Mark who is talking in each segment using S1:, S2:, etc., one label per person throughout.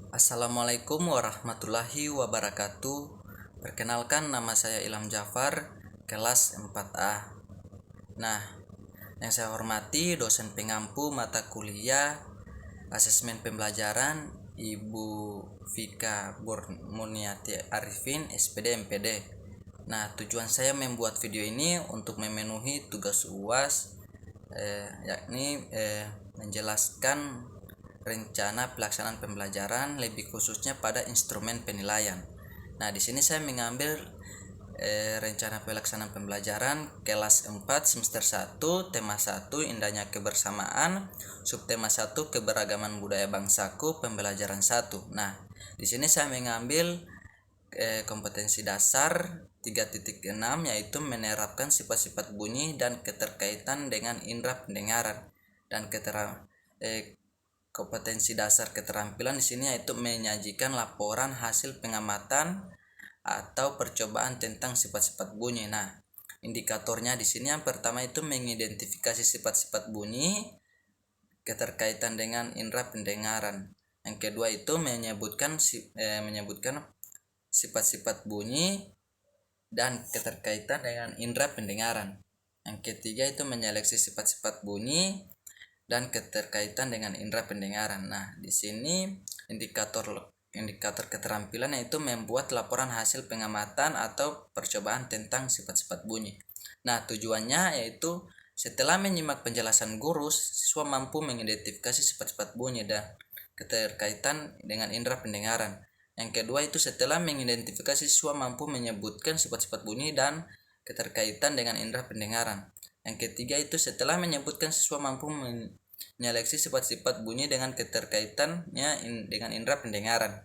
S1: Assalamualaikum warahmatullahi wabarakatuh. Perkenalkan, nama saya Ilham Jafar, kelas 4A. Nah, yang saya hormati dosen pengampu mata kuliah asesmen pembelajaran Ibu Vika Burmuniati Arifin, SPD MPD. Nah, tujuan saya membuat video ini untuk memenuhi tugas UAS, yakni menjelaskan rencana pelaksanaan pembelajaran, lebih khususnya pada instrumen penilaian. Nah, di sini saya mengambil rencana pelaksanaan pembelajaran kelas 4 semester 1, tema 1 indahnya kebersamaan, subtema 1 keberagaman budaya bangsaku, pembelajaran 1. Nah, di sini saya mengambil kompetensi dasar 3.6, yaitu menerapkan sifat-sifat bunyi dan keterkaitan dengan indera pendengaran, dan kompetensi dasar keterampilan di sini yaitu menyajikan laporan hasil pengamatan atau percobaan tentang sifat-sifat bunyi. Nah, indikatornya di sini yang pertama itu mengidentifikasi sifat-sifat bunyi keterkaitan dengan indera pendengaran. Yang kedua itu menyebutkan sifat-sifat bunyi dan keterkaitan dengan indera pendengaran. Yang ketiga itu menyeleksi sifat-sifat bunyi dan keterkaitan dengan indera pendengaran. Nah, di sini indikator keterampilan yaitu membuat laporan hasil pengamatan atau percobaan tentang sifat-sifat bunyi. Nah, tujuannya yaitu setelah menyimak penjelasan guru, siswa mampu mengidentifikasi sifat-sifat bunyi dan keterkaitan dengan indera pendengaran. Yang kedua itu setelah mengidentifikasi, siswa mampu menyebutkan sifat-sifat bunyi dan keterkaitan dengan indera pendengaran. Yang ketiga itu setelah menyebutkan, siswa mampu menyeleksi sifat-sifat bunyi dengan keterkaitannya dengan indera pendengaran.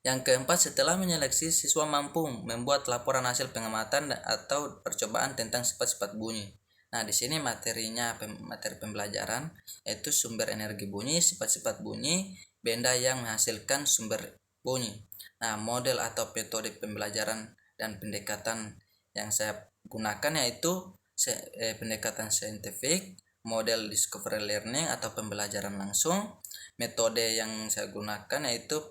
S1: Yang keempat, setelah menyeleksi, siswa mampu membuat laporan hasil pengamatan atau percobaan tentang sifat-sifat bunyi. Nah, di sini materi pembelajaran yaitu sumber energi bunyi, sifat-sifat bunyi, benda yang menghasilkan sumber bunyi. Nah, model atau metode pembelajaran dan pendekatan yang saya gunakan yaitu pendekatan saintifik, model discovery learning atau pembelajaran langsung. Metode yang saya gunakan yaitu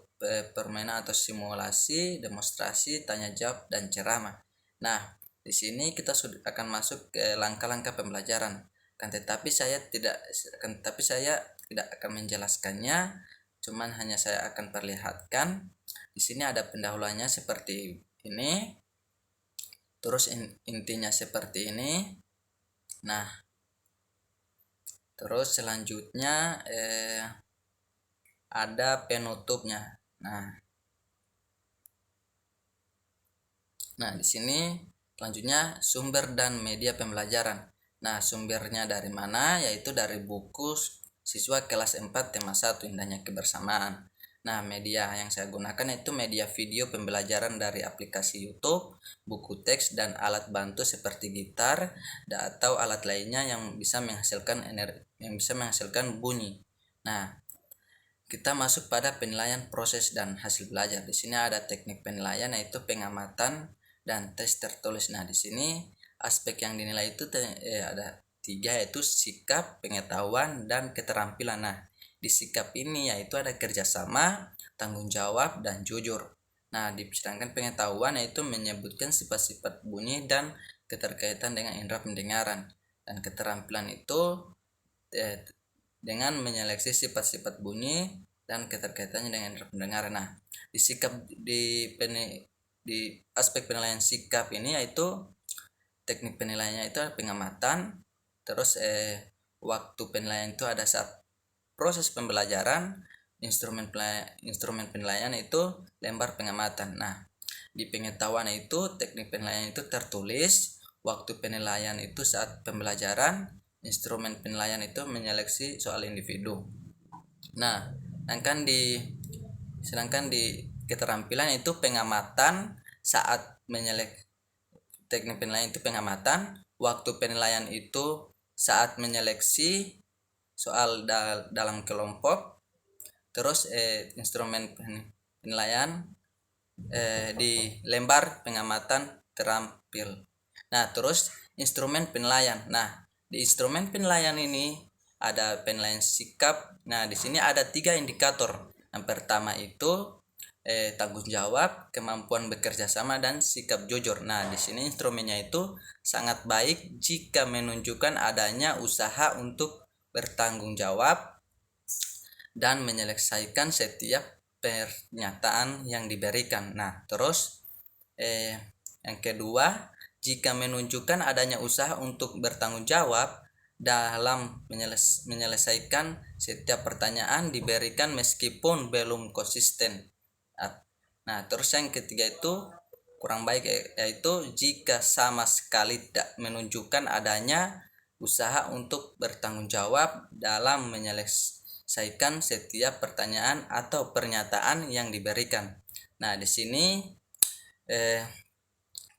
S1: permainan atau simulasi, demonstrasi, tanya jawab, dan ceramah. Nah, di sini kita akan masuk ke langkah-langkah pembelajaran. Tetapi saya tidak akan menjelaskannya, cuman hanya saya akan perlihatkan. Di sini ada pendahuluannya seperti ini. Terus intinya seperti ini. Nah, terus selanjutnya ada penutupnya. Nah, di sini selanjutnya sumber dan media pembelajaran. Nah, sumbernya dari mana? Yaitu dari buku siswa kelas 4 tema 1 indahnya kebersamaan. Nah, media yang saya gunakan itu media video pembelajaran dari aplikasi YouTube, buku teks, dan alat bantu seperti gitar atau alat lainnya yang bisa menghasilkan bunyi. Nah, kita masuk pada penilaian proses dan hasil belajar. Di sini ada teknik penilaian yaitu pengamatan dan tes tertulis. Nah, di sini aspek yang dinilai itu ada 3 yaitu sikap, pengetahuan, dan keterampilan. Nah, di sikap ini yaitu ada kerjasama, tanggung jawab, dan jujur. Nah, sedangkan pengetahuan yaitu menyebutkan sifat-sifat bunyi dan keterkaitan dengan indera pendengaran. Dan keterampilan itu dengan menyeleksi sifat-sifat bunyi dan keterkaitannya dengan indera pendengaran. Nah, di aspek penilaian sikap ini yaitu teknik penilaiannya itu pengamatan. Terus waktu penilaian itu ada saat proses pembelajaran, instrumen penilaian itu lembar pengamatan. Nah, di pengetahuan itu teknik penilaian itu tertulis, waktu penilaian itu saat pembelajaran, instrumen penilaian itu menyeleksi soal individu. Nah, sedangkan di keterampilan itu pengamatan saat teknik penilaian itu pengamatan, waktu penilaian itu saat menyeleksi soal dalam kelompok. Terus instrumen penilaian di lembar pengamatan terampil. Nah, terus instrumen penilaian. Nah, di instrumen penilaian ini ada penilaian sikap. Nah, di sini ada 3 indikator. Yang pertama itu tanggung jawab, kemampuan bekerja sama, dan sikap jujur. Nah, di sini instrumennya itu sangat baik jika menunjukkan adanya usaha untuk bertanggung jawab dan menyelesaikan setiap pernyataan yang diberikan. Nah, terus yang kedua, jika menunjukkan adanya usaha untuk bertanggung jawab dalam menyelesaikan setiap pertanyaan diberikan meskipun belum konsisten. Nah, terus yang ketiga itu kurang baik, yaitu jika sama sekali tidak menunjukkan adanya usaha untuk bertanggung jawab dalam menyelesaikan setiap pertanyaan atau pernyataan yang diberikan. Nah, di sini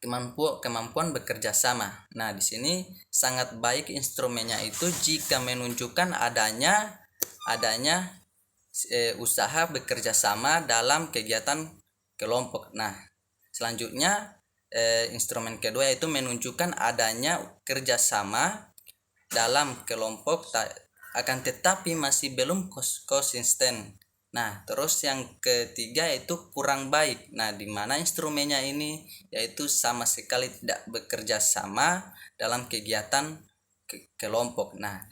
S1: kemampuan bekerja sama. Nah, di sini sangat baik instrumennya itu jika menunjukkan adanya usaha bekerja sama dalam kegiatan kelompok. Nah, selanjutnya instrumen kedua yaitu menunjukkan adanya kerjasama dalam kelompok akan tetapi masih belum konsisten. Nah, terus yang ketiga yaitu kurang baik. Nah, di mana instrumennya ini yaitu sama sekali tidak bekerja sama dalam kegiatan kelompok. Nah,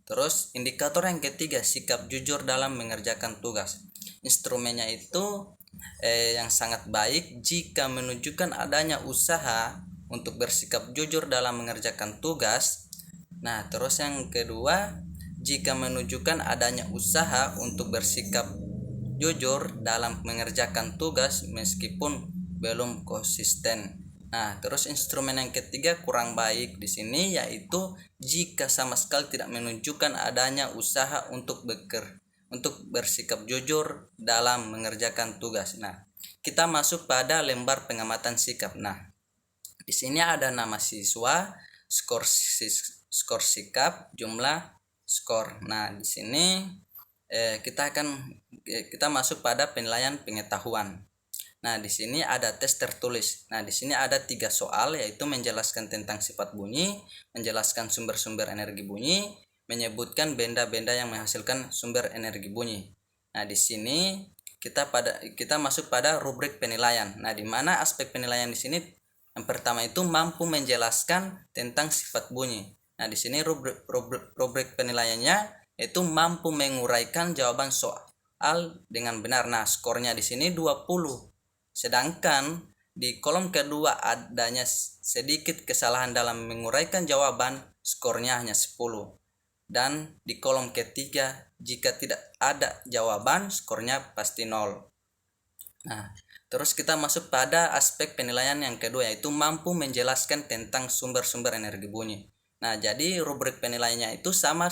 S1: terus indikator yang ketiga, sikap jujur dalam mengerjakan tugas. Instrumennya itu yang sangat baik jika menunjukkan adanya usaha untuk bersikap jujur dalam mengerjakan tugas. Nah, terus yang kedua, jika menunjukkan adanya usaha untuk bersikap jujur dalam mengerjakan tugas meskipun belum konsisten. Nah, terus instrumen yang ketiga kurang baik di sini yaitu jika sama sekali tidak menunjukkan adanya usaha untuk bersikap jujur dalam mengerjakan tugas. Nah, kita masuk pada lembar pengamatan sikap. Nah, di sini ada nama siswa, skor sikap, jumlah skor. Nah, di sini kita masuk pada penilaian pengetahuan. Nah, di sini ada tes tertulis. Nah, di sini ada 3 soal, yaitu menjelaskan tentang sifat bunyi, menjelaskan sumber-sumber energi bunyi, menyebutkan benda-benda yang menghasilkan sumber energi bunyi. Nah, di sini kita masuk pada rubrik penilaian. Nah, di mana aspek penilaian di sini yang pertama itu mampu menjelaskan tentang sifat bunyi. Nah, di sini rubrik penilaiannya itu mampu menguraikan jawaban soal dengan benar. Nah, skornya di sini 20. Sedangkan di kolom kedua adanya sedikit kesalahan dalam menguraikan jawaban, skornya hanya 10. Dan di kolom ketiga jika tidak ada jawaban, skornya pasti 0. Nah, terus kita masuk pada aspek penilaian yang kedua yaitu mampu menjelaskan tentang sumber-sumber energi bunyi. Nah, jadi rubrik penilaiannya itu sama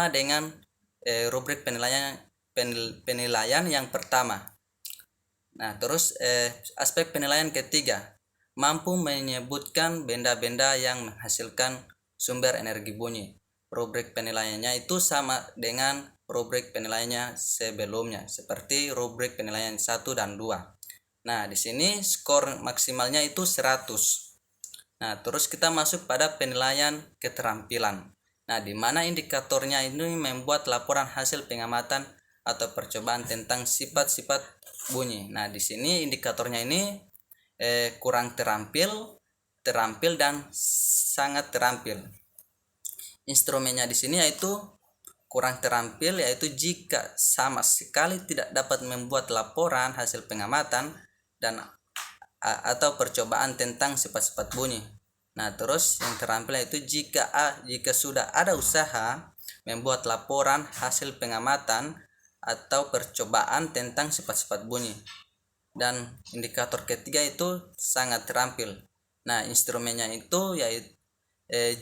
S1: dengan rubrik penilaian yang pertama. Nah, terus aspek penilaian ketiga, mampu menyebutkan benda-benda yang menghasilkan sumber energi bunyi. Rubrik penilaiannya itu sama dengan rubrik penilaiannya sebelumnya, seperti rubrik penilaian 1 dan 2. Nah, di sini skor maksimalnya itu 100. Nah, terus kita masuk pada penilaian keterampilan. Nah, di mana indikatornya ini membuat laporan hasil pengamatan atau percobaan tentang sifat-sifat bunyi. Nah, di sini indikatornya ini kurang terampil, dan sangat terampil. Instrumennya di sini yaitu kurang terampil, yaitu jika sama sekali tidak dapat membuat laporan hasil pengamatan dan atau percobaan tentang sifat-sifat bunyi. Nah, terus yang terampil yaitu jika sudah ada usaha membuat laporan hasil pengamatan atau percobaan tentang sifat-sifat bunyi. Dan indikator ketiga itu sangat terampil. Nah, instrumennya itu yaitu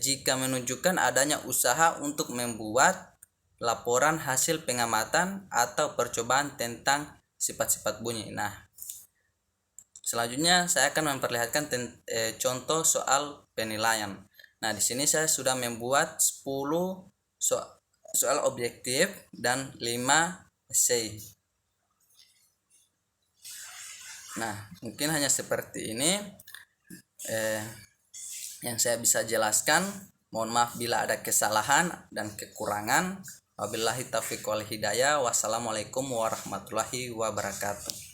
S1: jika menunjukkan adanya usaha untuk membuat laporan hasil pengamatan atau percobaan tentang sifat-sifat bunyi. Nah, selanjutnya saya akan memperlihatkan contoh soal penilaian. Nah, di sini saya sudah membuat 10 soal objektif dan 5 esai. Nah, mungkin hanya seperti ini yang saya bisa jelaskan. Mohon maaf bila ada kesalahan dan kekurangan. Wabillahi taufiq wal hidayah. Wassalamualaikum warahmatullahi wabarakatuh.